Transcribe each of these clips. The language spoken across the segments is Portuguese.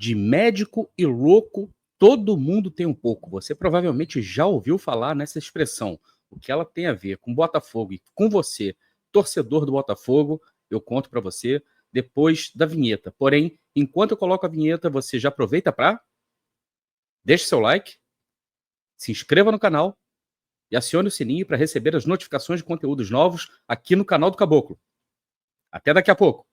De médico e louco, todo mundo tem um pouco. Você provavelmente já ouviu falar nessa expressão. O que ela tem a ver com Botafogo e com você, torcedor do Botafogo, eu conto para você depois da vinheta. Porém, enquanto eu coloco a vinheta, você já aproveita para deixe seu like, se inscreva no canal e acione o sininho para receber as notificações de conteúdos novos aqui no canal do Caboclo. Até daqui a pouco.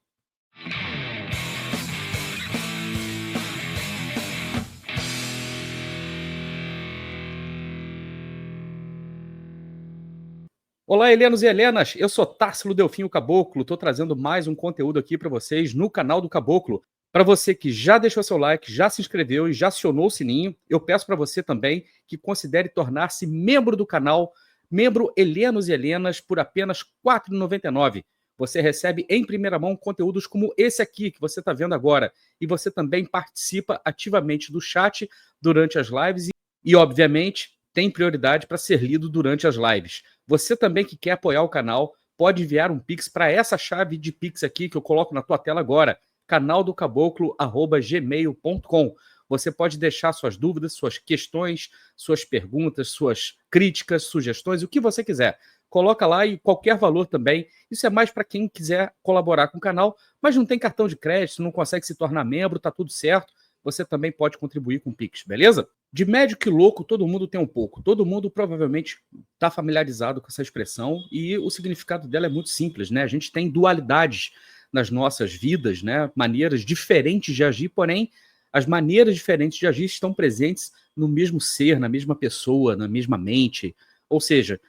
Olá, Helenos e Helenas, eu sou Társilo Delfim, o Caboclo, estou trazendo mais um conteúdo aqui para vocês no canal do Caboclo. Para você que já deixou seu like, já se inscreveu e já acionou o sininho, eu peço para você também que considere tornar-se membro do canal, membro Helenos e Helenas, por apenas R$ 4,99. Você recebe em primeira mão conteúdos como esse aqui que você está vendo agora. E você também participa ativamente do chat durante as lives e obviamente, tem prioridade para ser lido durante as lives. Você também que quer apoiar o canal, pode enviar um Pix para essa chave de Pix aqui que eu coloco na tua tela agora, canaldocaboclo@gmail.com. Você pode deixar suas dúvidas, suas questões, suas perguntas, suas críticas, sugestões, o que você quiser. Coloca lá e qualquer valor também. Isso é mais para quem quiser colaborar com o canal, mas não tem cartão de crédito, não consegue se tornar membro, tá tudo certo. Você também pode contribuir com o Pix, beleza? De médico e louco, todo mundo tem um pouco. Todo mundo provavelmente está familiarizado com essa expressão e o significado dela é muito simples, né? A gente tem dualidades nas nossas vidas, né? Maneiras diferentes de agir, porém, as maneiras diferentes de agir estão presentes no mesmo ser, na mesma pessoa, na mesma mente. Ou seja,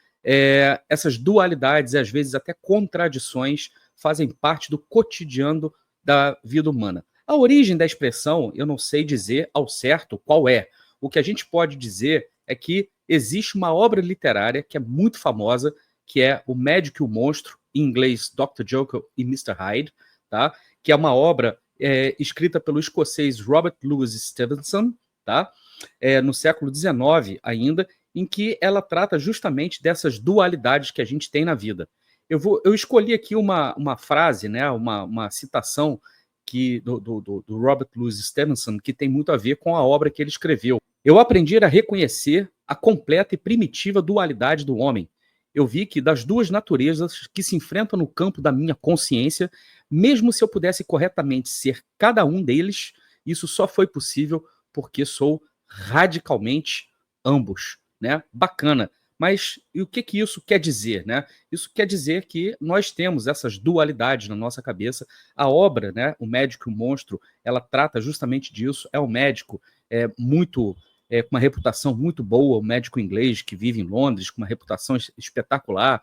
essas dualidades e às vezes até contradições fazem parte do cotidiano da vida humana. A origem da expressão, eu não sei dizer ao certo qual é. O que a gente pode dizer é que existe uma obra literária que é muito famosa, que é O Médico e o Monstro, em inglês Dr. Jekyll e Mr. Hyde, tá? Que é uma obra escrita pelo escocês Robert Louis Stevenson, tá? No século XIX ainda, em que ela trata justamente dessas dualidades que a gente tem na vida. Eu escolhi aqui uma frase, né, uma citação do Robert Louis Stevenson, que tem muito a ver com a obra que ele escreveu. Eu aprendi a reconhecer a completa e primitiva dualidade do homem. Eu vi que das duas naturezas que se enfrentam no campo da minha consciência, mesmo se eu pudesse corretamente ser cada um deles, isso só foi possível porque sou radicalmente ambos, né? Bacana. Mas e o que isso quer dizer, né? Isso quer dizer que nós temos essas dualidades na nossa cabeça. A obra, né, O Médico e o Monstro, ela trata justamente disso. É um médico com uma reputação muito boa, um médico inglês que vive em Londres, com uma reputação espetacular,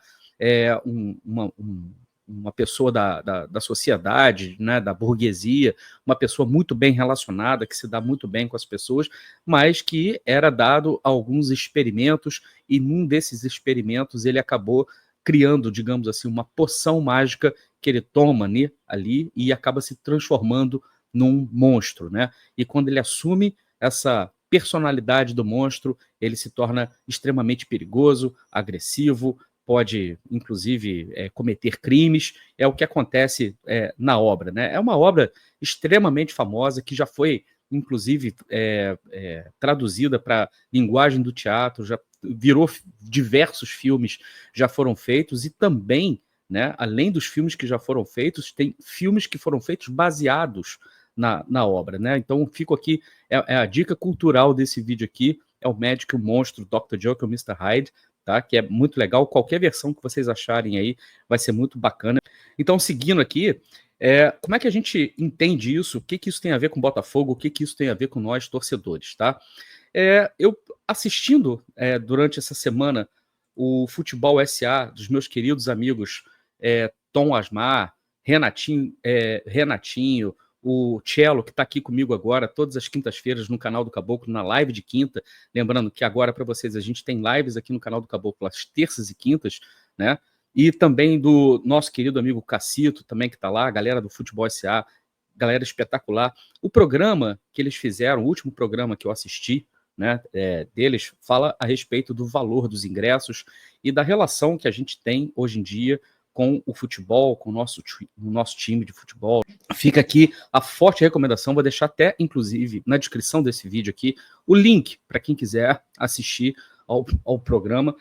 uma pessoa da sociedade, né, da burguesia, uma pessoa muito bem relacionada, que se dá muito bem com as pessoas, mas que era dado a alguns experimentos, e num desses experimentos ele acabou criando, digamos assim, uma poção mágica que ele toma, né, ali e acaba se transformando num monstro, né? E quando ele assume essa personalidade do monstro, ele se torna extremamente perigoso, agressivo, pode, inclusive, cometer crimes. É o que acontece na obra, né? É uma obra extremamente famosa que já foi, inclusive, traduzida para linguagem do teatro, já virou diversos filmes, já foram feitos, e também, né, além dos filmes que já foram feitos, tem filmes que foram feitos baseados na obra, né? Então, fico aqui, a dica cultural desse vídeo aqui, é O Médico e o Monstro, Dr. Jekyll e Mr. Hyde, tá? Que é muito legal, qualquer versão que vocês acharem aí vai ser muito bacana. Então, seguindo aqui, como é que a gente entende isso? O que isso tem a ver com Botafogo? O que isso tem a ver com nós, torcedores, tá? Eu assistindo durante essa semana o Futebol SA dos meus queridos amigos Tom Asmar, Renatinho, o Cello, que está aqui comigo agora, todas as quintas-feiras no canal do Caboclo, na live de quinta. Lembrando que agora, para vocês, a gente tem lives aqui no canal do Caboclo às terças e quintas, né? E também do nosso querido amigo Cacito, também que está lá, a galera do Futebol SA, galera espetacular. O programa que eles fizeram, o último programa que eu assisti, né, deles, fala a respeito do valor dos ingressos e da relação que a gente tem hoje em dia com o futebol, com o nosso time de futebol. Fica aqui a forte recomendação, vou deixar até, inclusive, na descrição desse vídeo aqui, o link para quem quiser assistir ao programa.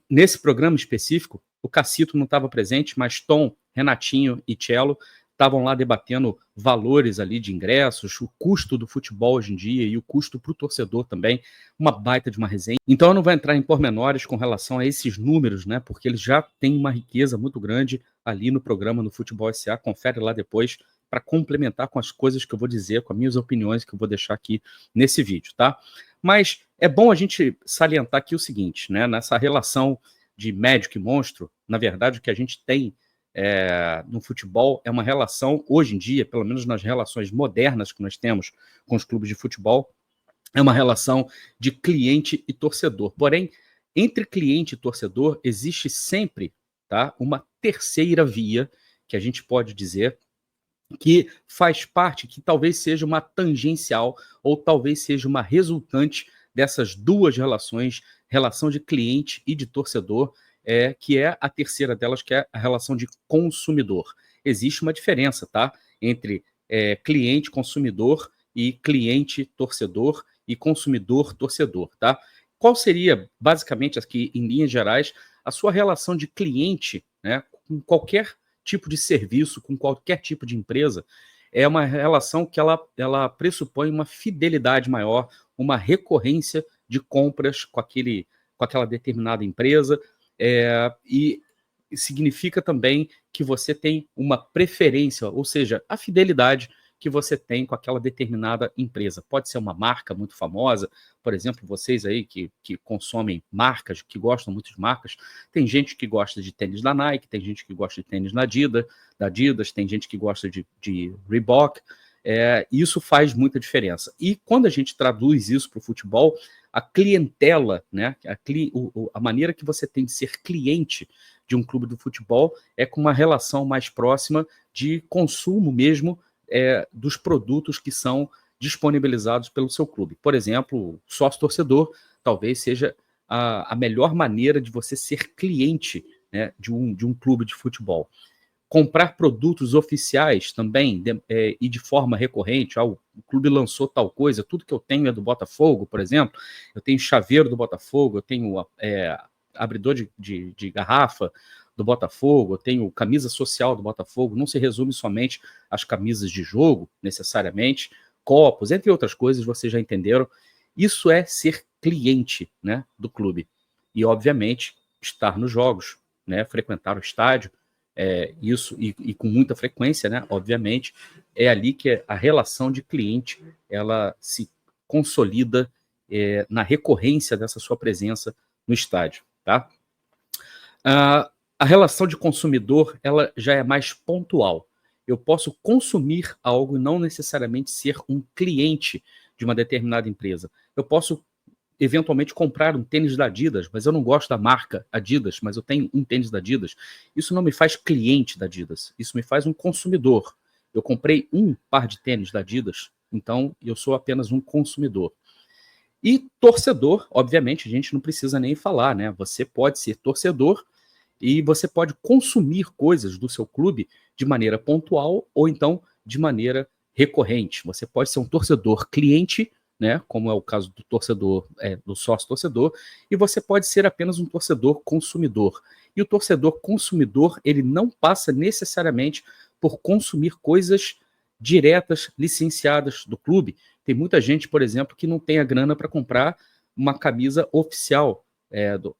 Nesse programa específico, o Cacito não estava presente, mas Tom, Renatinho e Cello estavam lá debatendo valores ali de ingressos, o custo do futebol hoje em dia e o custo para o torcedor também, uma baita de uma resenha. Então eu não vou entrar em pormenores com relação a esses números, né, porque eles já têm uma riqueza muito grande ali no programa no Futebol SA, confere lá depois para complementar com as coisas que eu vou dizer, com as minhas opiniões que eu vou deixar aqui nesse vídeo, tá? Mas é bom a gente salientar aqui o seguinte, né, nessa relação de médico e monstro, na verdade o que a gente tem no futebol é uma relação, hoje em dia, pelo menos nas relações modernas que nós temos com os clubes de futebol, é uma relação de cliente e torcedor. Porém, entre cliente e torcedor existe sempre, tá, uma terceira via, que a gente pode dizer, que faz parte, que talvez seja uma tangencial ou talvez seja uma resultante dessas duas relações, relação de cliente e de torcedor, que é a terceira delas, que é a relação de consumidor. Existe uma diferença, tá? Entre cliente-consumidor e cliente-torcedor e consumidor-torcedor, tá? Qual seria, basicamente, aqui em linhas gerais, a sua relação de cliente, né, com qualquer tipo de serviço, com qualquer tipo de empresa? É uma relação que ela pressupõe uma fidelidade maior, uma recorrência de compras com aquela determinada empresa, e significa também que você tem uma preferência, ou seja, a fidelidade que você tem com aquela determinada empresa. Pode ser uma marca muito famosa, por exemplo, vocês aí que consomem marcas, que gostam muito de marcas, tem gente que gosta de tênis da Nike, tem gente que gosta de tênis da Adidas, tem gente que gosta de Reebok, isso faz muita diferença. E quando a gente traduz isso para o futebol, a clientela, né, a maneira que você tem de ser cliente de um clube do futebol é com uma relação mais próxima de consumo mesmo dos produtos que são disponibilizados pelo seu clube. Por exemplo, sócio-torcedor talvez seja a melhor maneira de você ser cliente, né, de um clube de futebol. Comprar produtos oficiais também e de forma recorrente. O clube lançou tal coisa, tudo que eu tenho é do Botafogo, por exemplo. Eu tenho chaveiro do Botafogo, eu tenho abridor de garrafa do Botafogo, eu tenho camisa social do Botafogo. Não se resume somente às camisas de jogo, necessariamente, copos, entre outras coisas, vocês já entenderam. Isso é ser cliente, né, do clube. E, obviamente, estar nos jogos, né, frequentar o estádio, isso e com muita frequência, né, obviamente, é ali que a relação de cliente ela se consolida na recorrência dessa sua presença no estádio, tá? A relação de consumidor ela já é mais pontual. Eu posso consumir algo e não necessariamente ser um cliente de uma determinada empresa. Eu posso eventualmente comprar um tênis da Adidas, mas eu não gosto da marca Adidas, mas eu tenho um tênis da Adidas. Isso não me faz cliente da Adidas, isso me faz um consumidor. Eu comprei um par de tênis da Adidas, então eu sou apenas um consumidor. E torcedor, obviamente, a gente não precisa nem falar, né? Você pode ser torcedor e você pode consumir coisas do seu clube de maneira pontual ou então de maneira recorrente. Você pode ser um torcedor cliente, né, como é o caso do torcedor, do sócio-torcedor, e você pode ser apenas um torcedor consumidor. E o torcedor consumidor, ele não passa necessariamente por consumir coisas diretas, licenciadas do clube. Tem muita gente, por exemplo, que não tem a grana para comprar uma camisa oficial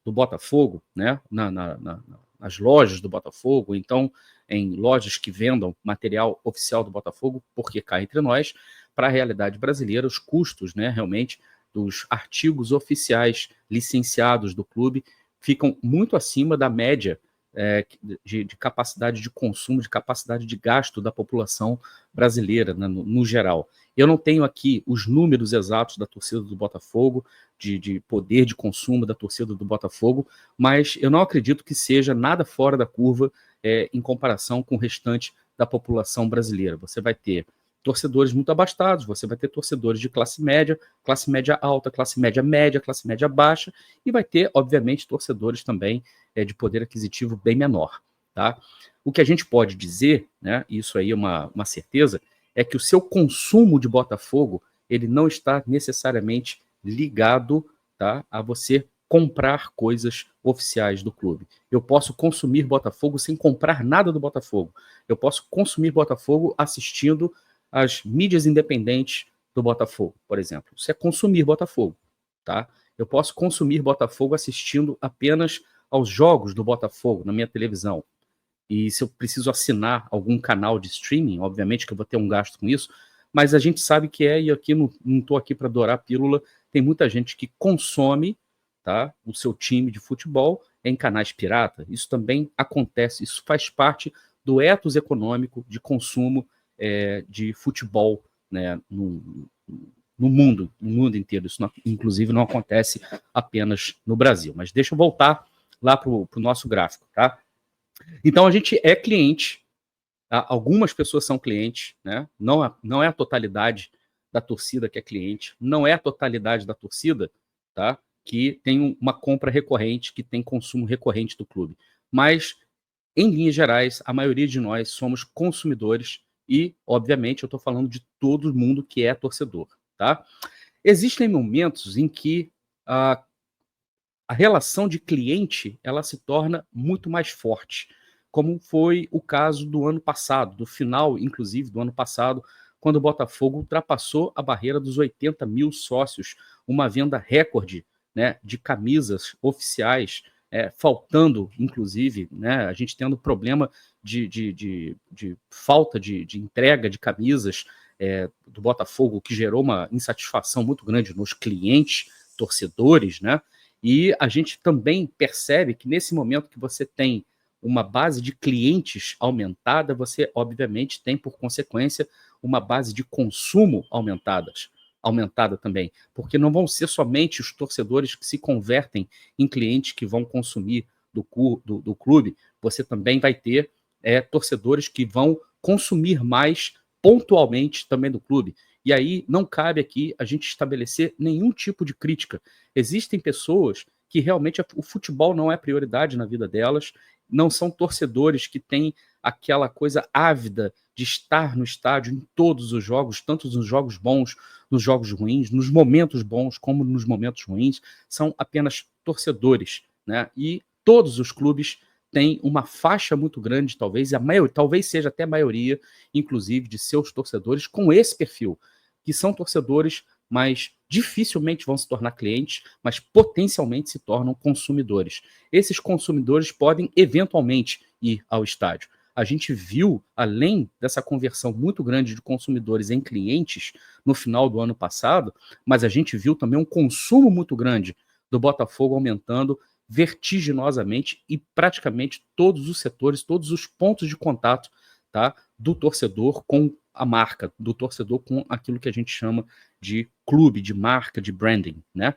do Botafogo, né, nas lojas do Botafogo, então em lojas que vendam material oficial do Botafogo, porque cá entre nós, para a realidade brasileira, os custos, né, realmente, dos artigos oficiais licenciados do clube ficam muito acima da média de capacidade de consumo, de capacidade de gasto da população brasileira, né, no geral. Eu não tenho aqui os números exatos da torcida do Botafogo, de poder de consumo da torcida do Botafogo, mas eu não acredito que seja nada fora da curva em comparação com o restante da população brasileira. Você vai ter torcedores muito abastados, você vai ter torcedores de classe média alta, classe média média, classe média baixa, e vai ter, obviamente, torcedores também de poder aquisitivo bem menor. Tá? O que a gente pode dizer, né, isso aí é uma certeza, é que o seu consumo de Botafogo ele não está necessariamente ligado, tá, a você comprar coisas oficiais do clube. Eu posso consumir Botafogo sem comprar nada do Botafogo. Eu posso consumir Botafogo assistindo às mídias independentes do Botafogo, por exemplo. Isso é consumir Botafogo, tá? Eu posso consumir Botafogo assistindo apenas aos jogos do Botafogo na minha televisão. E se eu preciso assinar algum canal de streaming, obviamente que eu vou ter um gasto com isso, mas a gente sabe que e aqui não estou aqui para adorar a pílula, tem muita gente que consome, tá, o seu time de futebol em canais pirata. Isso também acontece, isso faz parte do ethos econômico de consumo de futebol, né, no mundo inteiro. Isso, inclusive, não acontece apenas no Brasil. Mas deixa eu voltar lá para o nosso gráfico, tá? Então, a gente é cliente, algumas pessoas são clientes, né? Não é a totalidade da torcida que é cliente, não é a totalidade da torcida, tá, que tem uma compra recorrente, que tem consumo recorrente do clube. Mas, em linhas gerais, a maioria de nós somos consumidores e, obviamente, eu estou falando de todo mundo que é torcedor. Tá? Existem momentos em que a relação de cliente ela se torna muito mais forte, como foi o caso do ano passado, do final, inclusive, do ano passado, quando o Botafogo ultrapassou a barreira dos 80 mil sócios, uma venda recorde, né, de camisas oficiais, faltando, inclusive, né, a gente tendo problema de falta de entrega de camisas do Botafogo, que gerou uma insatisfação muito grande nos clientes, torcedores, né? E a gente também percebe que nesse momento que você tem uma base de clientes aumentada, você obviamente tem, por consequência, uma base de consumo aumentada também, porque não vão ser somente os torcedores que se convertem em clientes que vão consumir do clube, você também vai ter torcedores que vão consumir mais pontualmente também do clube. E aí não cabe aqui a gente estabelecer nenhum tipo de crítica. Existem pessoas que realmente o futebol não é prioridade na vida delas, não são torcedores que têm aquela coisa ávida de estar no estádio em todos os jogos, tanto nos jogos bons, nos jogos ruins, nos momentos bons como nos momentos ruins, são apenas torcedores, né? E todos os clubes têm uma faixa muito grande, talvez seja até a maioria, inclusive, de seus torcedores com esse perfil, que são torcedores, mas dificilmente vão se tornar clientes, mas potencialmente se tornam consumidores. Esses consumidores podem eventualmente ir ao estádio. A gente viu, além dessa conversão muito grande de consumidores em clientes no final do ano passado, mas a gente viu também um consumo muito grande do Botafogo aumentando vertiginosamente e praticamente todos os setores, todos os pontos de contato, tá, do torcedor com a marca, do torcedor com aquilo que a gente chama de clube, de marca, de branding, né?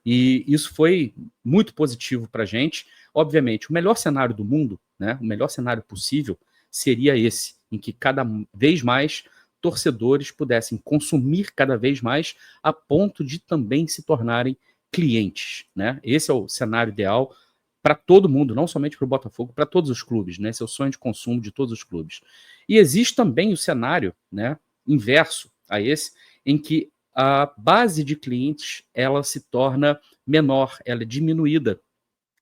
E isso foi muito positivo para a gente. Obviamente, o melhor cenário do mundo, né, o melhor cenário possível seria esse, em que cada vez mais torcedores pudessem consumir cada vez mais a ponto de também se tornarem clientes, né? Esse é o cenário ideal para todo mundo, não somente para o Botafogo, para todos os clubes, né? Esse é o sonho de consumo de todos os clubes. E existe também o cenário, né, inverso a esse, em que a base de clientes ela se torna menor, ela é diminuída,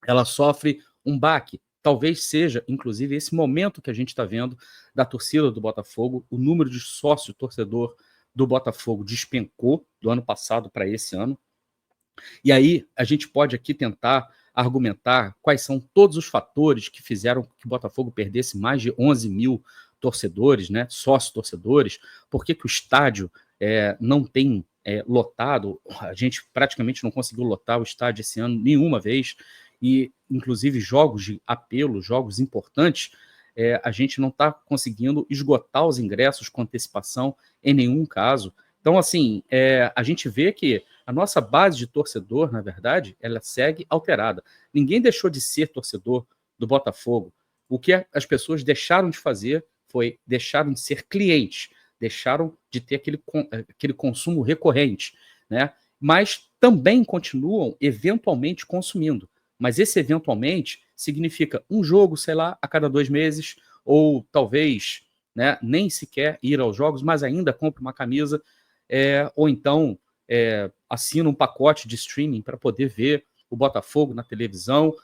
ela sofre um baque. Talvez seja, inclusive, esse momento que a gente está vendo da torcida do Botafogo, o número de sócio torcedor do Botafogo despencou do ano passado para esse ano. E aí a gente pode aqui tentar argumentar quais são todos os fatores que fizeram que o Botafogo perdesse mais de 11 mil torcedores, né, sócios torcedores, por que o estádio não tem lotado, a gente praticamente não conseguiu lotar o estádio esse ano nenhuma vez, e inclusive jogos de apelo, jogos importantes, a gente não está conseguindo esgotar os ingressos com antecipação em nenhum caso. Então, assim, a gente vê que a nossa base de torcedor, na verdade, ela segue alterada. Ninguém deixou de ser torcedor do Botafogo. O que as pessoas deixaram de fazer foi deixaram de ser clientes. deixaram de ter aquele consumo recorrente, né? Mas também continuam eventualmente consumindo. Mas esse eventualmente significa um jogo, sei lá, a cada 2 meses, ou talvez, né, nem sequer ir aos jogos, mas ainda compra uma camisa, ou então assina um pacote de streaming para poder ver o Botafogo na televisão,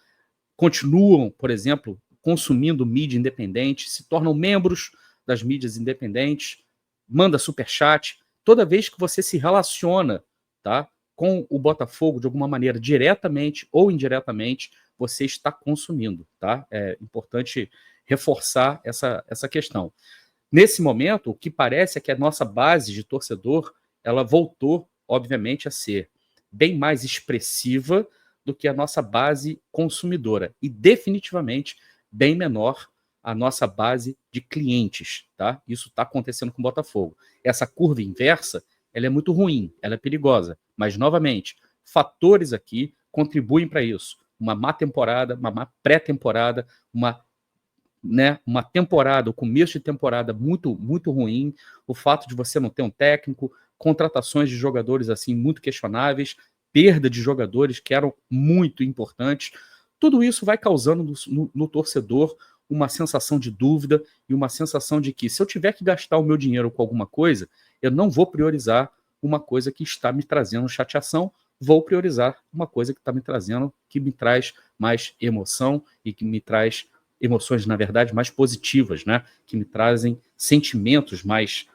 continuam, por exemplo, consumindo mídia independente, se tornam membros das mídias independentes, manda superchat. Toda vez que você se relaciona, tá, com o Botafogo de alguma maneira, diretamente ou indiretamente, você está consumindo. Tá? É importante reforçar essa questão. Nesse momento, o que parece é que a nossa base de torcedor ela voltou, obviamente, a ser bem mais expressiva do que a nossa base consumidora e definitivamente bem menor a nossa base de clientes, tá? Isso está acontecendo com o Botafogo. Essa curva inversa, ela é muito ruim, ela é perigosa, mas novamente, fatores aqui contribuem para isso. Uma má temporada, uma má pré-temporada, uma temporada, o começo de temporada muito, muito ruim, o fato de você não ter um técnico, contratações de jogadores assim muito questionáveis, perda de jogadores que eram muito importantes, tudo isso vai causando no torcedor uma sensação de dúvida e uma sensação de que se eu tiver que gastar o meu dinheiro com alguma coisa, eu não vou priorizar uma coisa que está me trazendo chateação, vou priorizar uma coisa que está me trazendo, que me traz mais emoção e que me traz emoções, na verdade, mais positivas, né? Que me trazem sentimentos mais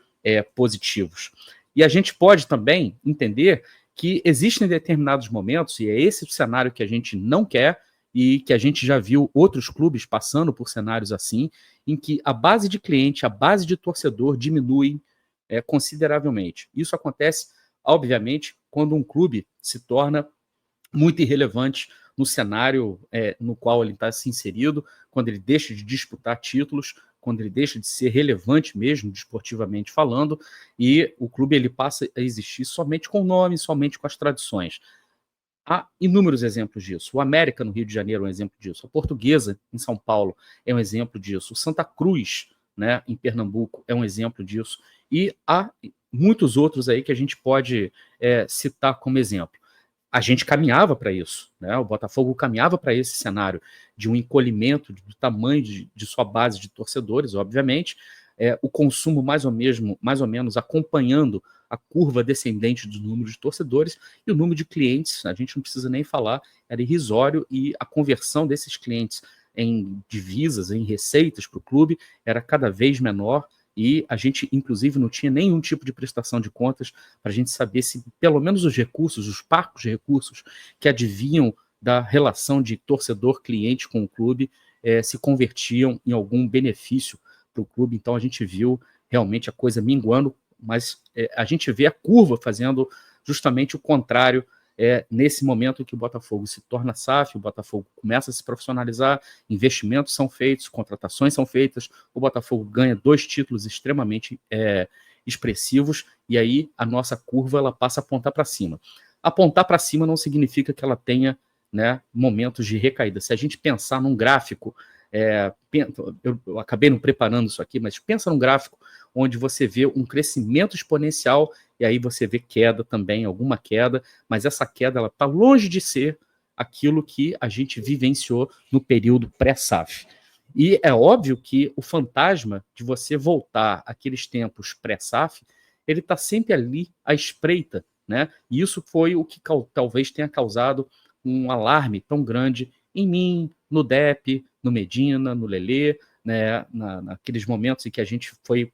positivos. E a gente pode também entender que existem determinados momentos, e é esse o cenário que a gente não quer, e que a gente já viu outros clubes passando por cenários assim, em que a base de cliente, a base de torcedor diminui consideravelmente. Isso acontece, obviamente, quando um clube se torna muito irrelevante no cenário no qual ele está se inserido, quando ele deixa de disputar títulos, quando ele deixa de ser relevante mesmo, desportivamente falando, e o clube ele passa a existir somente com o nome, somente com as tradições. Há inúmeros exemplos disso. O América, no Rio de Janeiro, é um exemplo disso. A Portuguesa, em São Paulo, é um exemplo disso. O Santa Cruz, né, em Pernambuco, é um exemplo disso. E há muitos outros aí que a gente pode citar como exemplo. A gente caminhava para isso, né? O Botafogo caminhava para esse cenário de um encolhimento do tamanho de sua base de torcedores, obviamente, o consumo mais ou menos acompanhando a curva descendente do número de torcedores e o número de clientes, a gente não precisa nem falar, era irrisório e a conversão desses clientes em divisas, em receitas para o clube era cada vez menor e a gente, inclusive, não tinha nenhum tipo de prestação de contas para a gente saber se, pelo menos, os recursos, os parcos de recursos que advinham da relação de torcedor-cliente com o clube se convertiam em algum benefício para o clube. Então, a gente viu realmente a coisa minguando, mas a gente vê a curva fazendo justamente o contrário nesse momento em que o Botafogo se torna SAF, o Botafogo começa a se profissionalizar, investimentos são feitos, contratações são feitas, o Botafogo ganha 2 títulos extremamente expressivos, e aí a nossa curva ela passa a apontar para cima. Apontar para cima não significa que ela tenha, né, momentos de recaída. Se a gente pensar num gráfico, eu acabei não preparando isso aqui, mas pensa num gráfico onde você vê um crescimento exponencial e aí você vê queda também, alguma queda, mas essa queda está longe de ser aquilo que a gente vivenciou no período pré-SAF. E é óbvio que o fantasma de você voltar àqueles tempos pré-SAF, ele está sempre ali à espreita, né? E isso foi o que talvez tenha causado um alarme tão grande em mim, no Depp, no Medina, no Lelê, né? Naqueles momentos em que a gente foi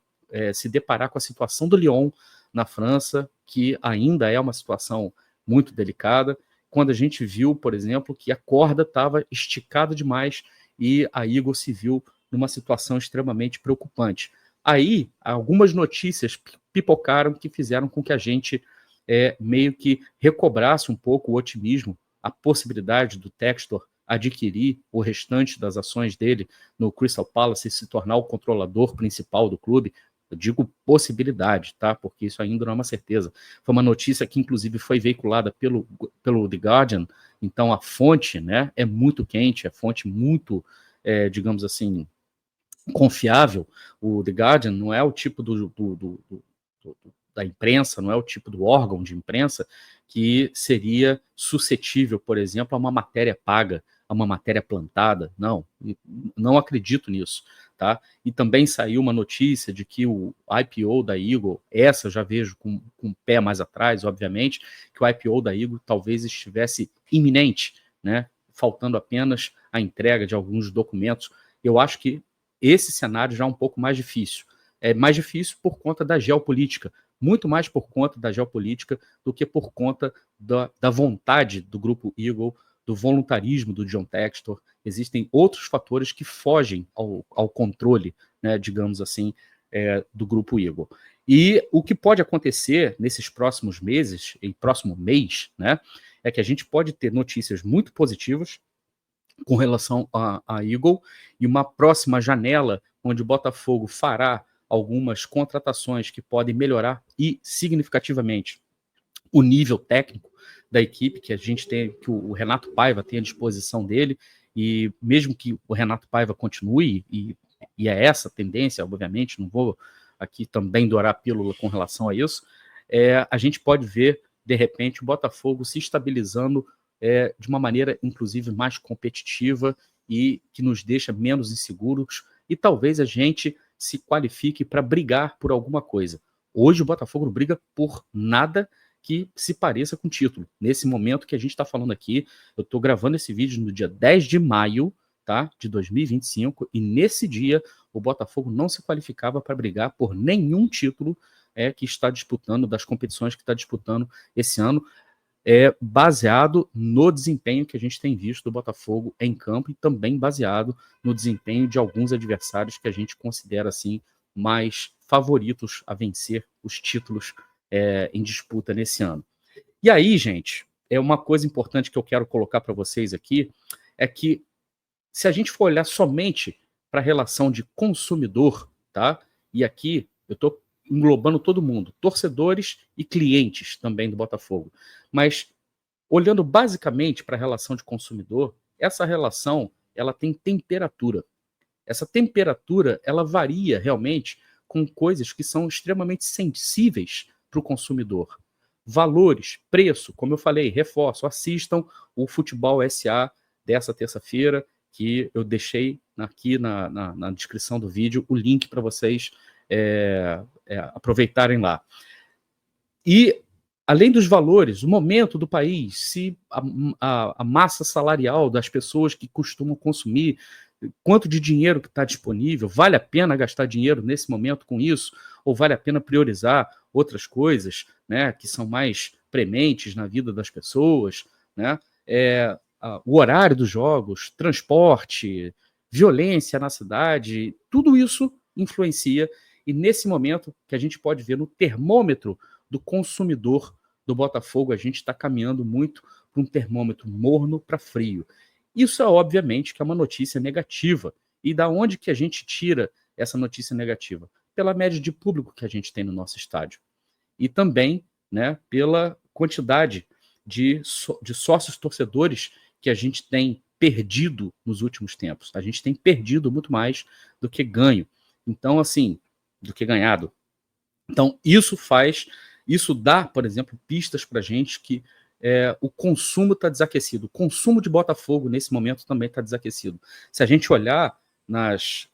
se deparar com a situação do Lyon na França, que ainda é uma situação muito delicada, quando a gente viu, por exemplo, que a corda estava esticada demais e a Igor se viu numa situação extremamente preocupante. Aí, algumas notícias pipocaram que fizeram com que a gente meio que recobrasse um pouco o otimismo, a possibilidade do Textor adquirir o restante das ações dele no Crystal Palace e se tornar o controlador principal do clube. Eu digo possibilidade, tá? Porque isso ainda não é uma certeza. Foi uma notícia que, inclusive, foi veiculada pelo The Guardian, então a fonte, né, é muito quente, é fonte muito, digamos assim, confiável. O The Guardian não é o tipo da imprensa, não é o tipo do órgão de imprensa que seria suscetível, por exemplo, a uma matéria paga, a uma matéria plantada. Não acredito nisso. Tá? E também saiu uma notícia de que o IPO da Eagle, essa eu já vejo com o pé mais atrás, obviamente, que o IPO da Eagle talvez estivesse iminente, né? Faltando apenas a entrega de alguns documentos. Eu acho que esse cenário já é um pouco mais difícil. É mais difícil por conta da geopolítica, muito mais por conta da geopolítica do que por conta da vontade do grupo Eagle, do voluntarismo do John Textor. Existem outros fatores que fogem ao controle, né, digamos assim, do grupo Eagle. E o que pode acontecer nesses próximos meses, em próximo mês, né, é que a gente pode ter notícias muito positivas com relação a Eagle e uma próxima janela onde o Botafogo fará algumas contratações que podem melhorar e significativamente o nível técnico da equipe, que a gente tem, que o Renato Paiva tem à disposição dele, e mesmo que o Renato Paiva continue, e é essa a tendência, obviamente, não vou aqui também dourar a pílula com relação a isso, a gente pode ver, de repente, o Botafogo se estabilizando de uma maneira, inclusive, mais competitiva e que nos deixa menos inseguros, e talvez a gente se qualifique para brigar por alguma coisa. Hoje o Botafogo não briga por nada que se pareça com o título. Nesse momento que a gente está falando aqui, eu estou gravando esse vídeo no dia 10 de maio, tá, de 2025, e nesse dia o Botafogo não se qualificava para brigar por nenhum título que está disputando, das competições que está disputando esse ano, baseado no desempenho que a gente tem visto do Botafogo em campo e também baseado no desempenho de alguns adversários que a gente considera assim mais favoritos a vencer os títulos em disputa nesse ano. E aí, gente, uma coisa importante que eu quero colocar para vocês aqui é que se a gente for olhar somente para a relação de consumidor, tá? E aqui eu estou englobando todo mundo, torcedores e clientes também do Botafogo. Mas olhando basicamente para a relação de consumidor, essa relação ela tem temperatura. Essa temperatura ela varia realmente com coisas que são extremamente sensíveis para o consumidor. Valores, preço, como eu falei, reforço, assistam o Futebol SA dessa terça-feira, que eu deixei aqui na descrição do vídeo o link para vocês aproveitarem lá. E, além dos valores, o momento do país, se a massa salarial das pessoas que costumam consumir, quanto de dinheiro que está disponível, vale a pena gastar dinheiro nesse momento com isso, ou vale a pena priorizar outras coisas, né, que são mais prementes na vida das pessoas, né? O horário dos jogos, transporte, violência na cidade, tudo isso influencia, e nesse momento que a gente pode ver no termômetro do consumidor do Botafogo, a gente está caminhando muito para um termômetro morno para frio. Isso é obviamente que é uma notícia negativa. E da onde que a gente tira essa notícia negativa? Pela média de público que a gente tem no nosso estádio. E também, né, pela quantidade de sócios torcedores que a gente tem perdido nos últimos tempos. A gente tem perdido muito mais do que ganho. Então, assim, do que ganhado. Então, isso dá, por exemplo, pistas para a gente que o consumo está desaquecido. O consumo de Botafogo, nesse momento, também está desaquecido. Se a gente olhar nas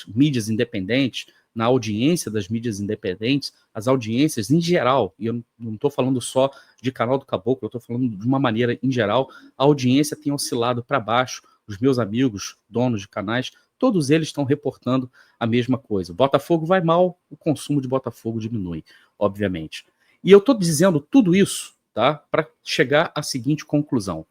mídias independentes, na audiência das mídias independentes, as audiências em geral, e eu não estou falando só de Canal do Caboclo, eu estou falando de uma maneira em geral, a audiência tem oscilado para baixo. Os meus amigos, donos de canais, todos eles estão reportando a mesma coisa. O Botafogo vai mal, o consumo de Botafogo diminui, obviamente. E eu estou dizendo tudo isso, tá, para chegar à seguinte conclusão.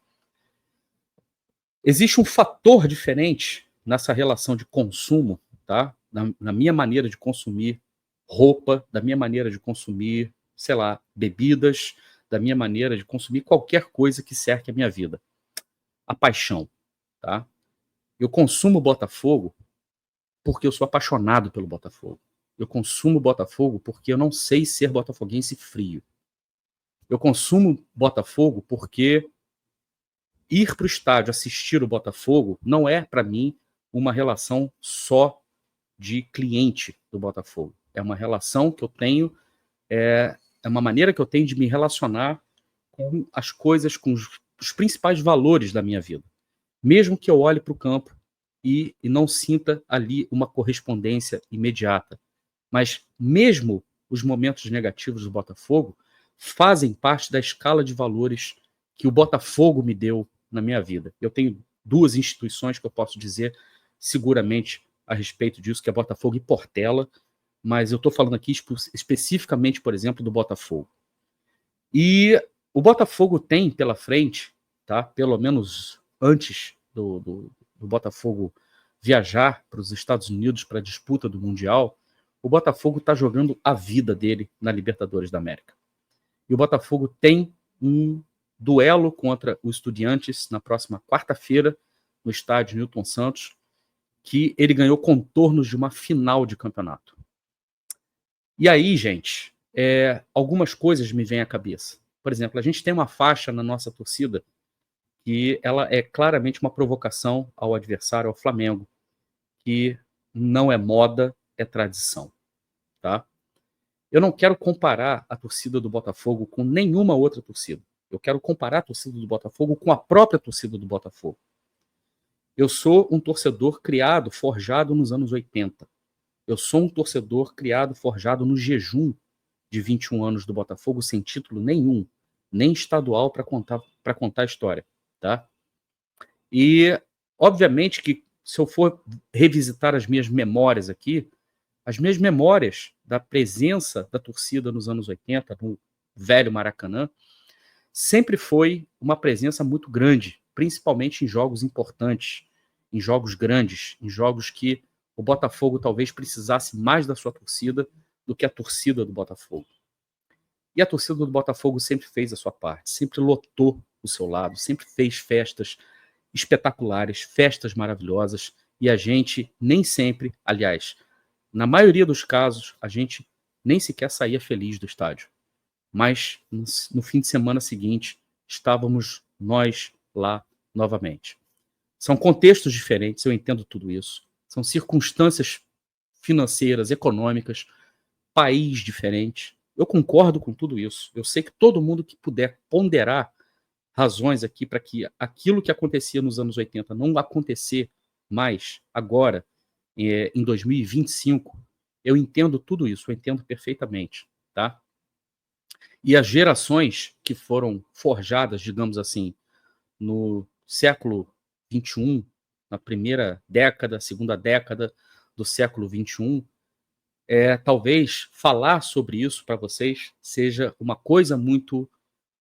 Existe um fator diferente nessa relação de consumo, tá? Na minha maneira de consumir roupa, da minha maneira de consumir, sei lá, bebidas, da minha maneira de consumir qualquer coisa que cerque a minha vida. A paixão, tá? Eu consumo Botafogo porque eu sou apaixonado pelo Botafogo. Eu consumo Botafogo porque eu não sei ser botafoguense frio. Eu consumo Botafogo porque ir para o estádio assistir o Botafogo não é, para mim, uma relação só de cliente do Botafogo. É uma relação que eu tenho, é uma maneira que eu tenho de me relacionar com as coisas, com os principais valores da minha vida. Mesmo que eu olhe para o campo e não sinta ali uma correspondência imediata. Mas mesmo os momentos negativos do Botafogo fazem parte da escala de valores que o Botafogo me deu na minha vida. Eu tenho duas instituições que eu posso dizer seguramente a respeito disso, que é Botafogo e Portela, mas eu estou falando aqui especificamente, por exemplo, do Botafogo. E o Botafogo tem pela frente, tá? Pelo menos antes do Botafogo viajar para os Estados Unidos para a disputa do Mundial, o Botafogo está jogando a vida dele na Libertadores da América. E o Botafogo tem um duelo contra o Estudiantes na próxima quarta-feira, no estádio Newton Santos, que ele ganhou contornos de uma final de campeonato. E aí, gente, algumas coisas me vêm à cabeça. Por exemplo, a gente tem uma faixa na nossa torcida que ela é claramente uma provocação ao adversário, ao Flamengo, que não é moda, é tradição, tá? Eu não quero comparar a torcida do Botafogo com nenhuma outra torcida. Eu quero comparar a torcida do Botafogo com a própria torcida do Botafogo. Eu sou um torcedor criado, forjado nos anos 80. Eu sou um torcedor criado, forjado no jejum de 21 anos do Botafogo, sem título nenhum, nem estadual para contar a história, tá? E, obviamente, que se eu for revisitar as minhas memórias aqui, as minhas memórias da presença da torcida nos anos 80, no velho Maracanã, sempre foi uma presença muito grande, principalmente em jogos importantes, em jogos grandes, em jogos que o Botafogo talvez precisasse mais da sua torcida do que a torcida do Botafogo. E a torcida do Botafogo sempre fez a sua parte, sempre lotou o seu lado, sempre fez festas espetaculares, festas maravilhosas, e a gente nem sempre, aliás, na maioria dos casos, a gente nem sequer saía feliz do estádio. Mas no fim de semana seguinte, estávamos nós lá novamente. São contextos diferentes, eu entendo tudo isso. São circunstâncias financeiras, econômicas, país diferente. Eu concordo com tudo isso. Eu sei que todo mundo que puder ponderar razões aqui para que aquilo que acontecia nos anos 80 não acontecer mais agora, em 2025, eu entendo tudo isso, eu entendo perfeitamente, tá? E as gerações que foram forjadas, digamos assim, no século XXI, na primeira década, segunda década do século XXI, talvez falar sobre isso para vocês seja uma coisa muito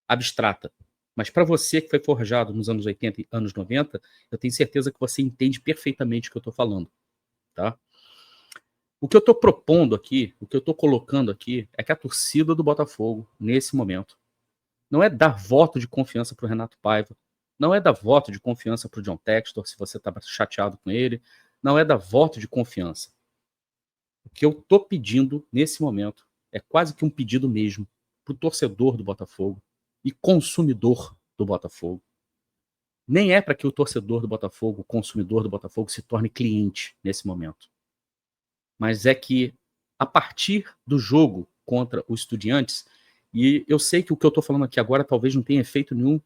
abstrata. Mas para você que foi forjado nos anos 80 e anos 90, eu tenho certeza que você entende perfeitamente o que eu estou falando, tá? O que eu estou propondo aqui, o que eu estou colocando aqui, é que a torcida do Botafogo, nesse momento, não é dar voto de confiança para o Renato Paiva, não é dar voto de confiança para o John Textor, se você está chateado com ele, não é dar voto de confiança. O que eu estou pedindo nesse momento é quase que um pedido mesmo para o torcedor do Botafogo e consumidor do Botafogo. Nem é para que o torcedor do Botafogo, o consumidor do Botafogo, se torne cliente nesse momento. Mas é que, a partir do jogo contra o Estudiantes, e eu sei que o que eu estou falando aqui agora talvez não tenha efeito nenhum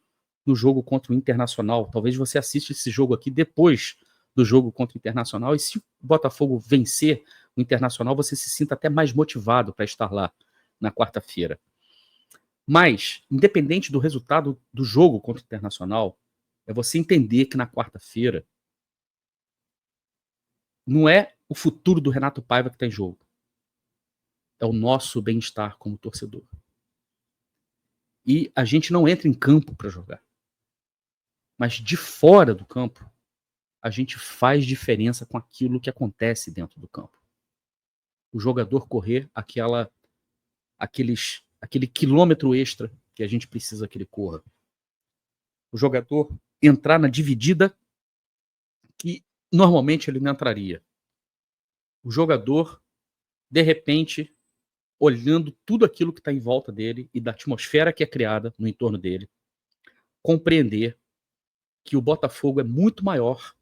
no jogo contra o Internacional. Talvez você assista esse jogo aqui depois do jogo contra o Internacional, e se o Botafogo vencer o Internacional, você se sinta até mais motivado para estar lá na quarta-feira. Mas, independente do resultado do jogo contra o Internacional, é você entender que na quarta-feira não é o futuro do Renato Paiva que está em jogo. É o nosso bem-estar como torcedor. E a gente não entra em campo para jogar. Mas de fora do campo, a gente faz diferença com aquilo que acontece dentro do campo. O jogador correr aquele quilômetro extra que a gente precisa que ele corra. O jogador entrar na dividida que normalmente ele não entraria. O jogador, de repente, olhando tudo aquilo que está em volta dele e da atmosfera que é criada no entorno dele, compreender que o Botafogo é muito maior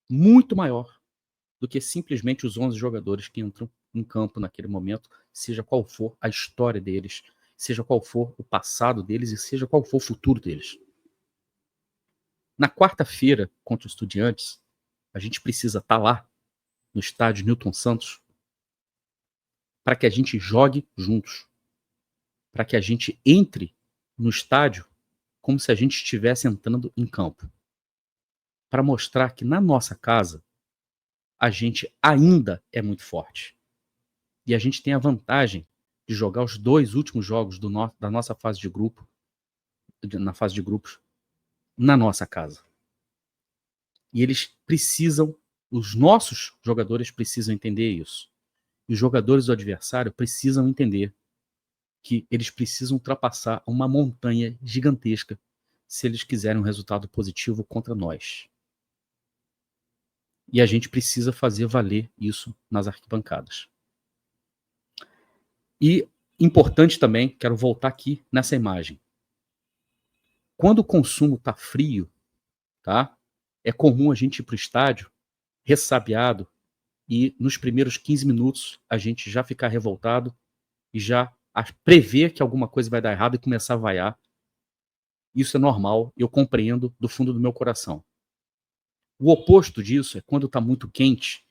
muito maior do que simplesmente os 11 jogadores que entram em campo naquele momento, seja qual for a história deles, seja qual for o passado deles e seja qual for o futuro deles. Na quarta-feira, contra os Estudiantes, a gente precisa estar lá, no estádio Newton Santos, para que a gente jogue juntos, para que a gente entre no estádio como se a gente estivesse entrando em campo, para mostrar que na nossa casa a gente ainda é muito forte. E a gente tem a vantagem de jogar os 2 últimos jogos da nossa fase de grupo, na fase de grupos, na nossa casa. E eles precisam, os nossos jogadores precisam entender isso. E os jogadores do adversário precisam entender que eles precisam ultrapassar uma montanha gigantesca se eles quiserem um resultado positivo contra nós. E a gente precisa fazer valer isso nas arquibancadas. E importante também, quero voltar aqui nessa imagem. Quando o consumo está frio, tá? É comum a gente ir para o estádio ressabiado e nos primeiros 15 minutos a gente já ficar revoltado e já prever que alguma coisa vai dar errado e começar a vaiar. Isso é normal, eu compreendo do fundo do meu coração. O oposto disso é quando está muito quente,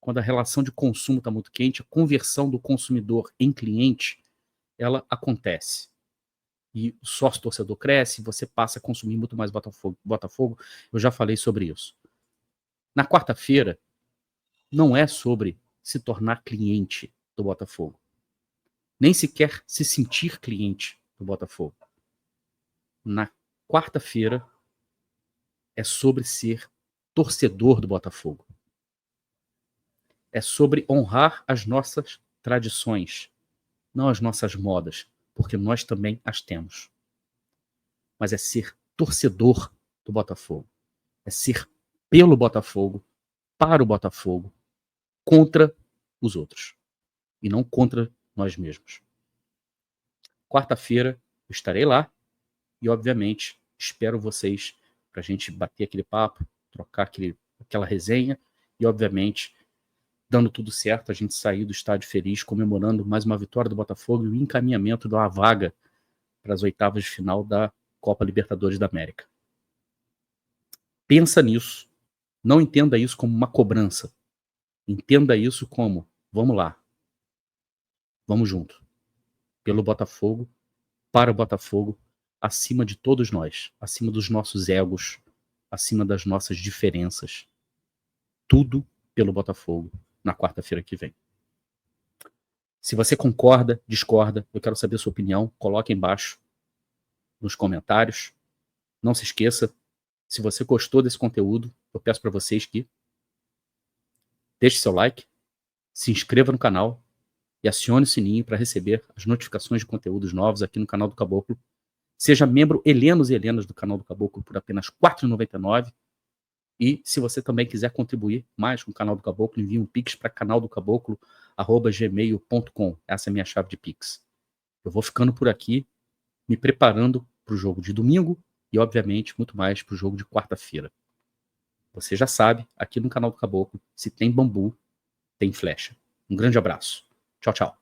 quando a relação de consumo está muito quente, a conversão do consumidor em cliente, ela acontece. E o sócio-torcedor cresce, você passa a consumir muito mais Botafogo. Eu já falei sobre isso. Na quarta-feira, não é sobre se tornar cliente do Botafogo. Nem sequer se sentir cliente do Botafogo. Na quarta-feira, é sobre ser torcedor do Botafogo. É sobre honrar as nossas tradições, não as nossas modas, porque nós também as temos. Mas é ser torcedor do Botafogo. É ser pelo Botafogo, para o Botafogo, contra os outros. E não contra nós mesmos. Quarta-feira eu estarei lá e, obviamente, espero vocês para a gente bater aquele papo, trocar aquela resenha e, obviamente, dando tudo certo, a gente sair do estádio feliz, comemorando mais uma vitória do Botafogo e o encaminhamento da vaga para as oitavas de final da Copa Libertadores da América. Pensa nisso. Não entenda isso como uma cobrança. Entenda isso como, vamos lá. Vamos junto. Pelo Botafogo, para o Botafogo, acima de todos nós, acima dos nossos egos, acima das nossas diferenças. Tudo pelo Botafogo na quarta-feira que vem. Se você concorda, discorda, eu quero saber a sua opinião, coloque embaixo nos comentários. Não se esqueça, se você gostou desse conteúdo, eu peço para vocês que deixe seu like, se inscreva no canal e acione o sininho para receber as notificações de conteúdos novos aqui no canal do Caboclo. Seja membro helenos e helenas do canal do Caboclo por apenas R$ 4,99. E se você também quiser contribuir mais com o canal do Caboclo, envie um pix para canaldocaboclo@gmail.com. Essa é a minha chave de pix. Eu vou ficando por aqui, me preparando para o jogo de domingo e, obviamente, muito mais para o jogo de quarta-feira. Você já sabe, aqui no canal do Caboclo, se tem bambu, tem flecha. Um grande abraço. Tchau, tchau.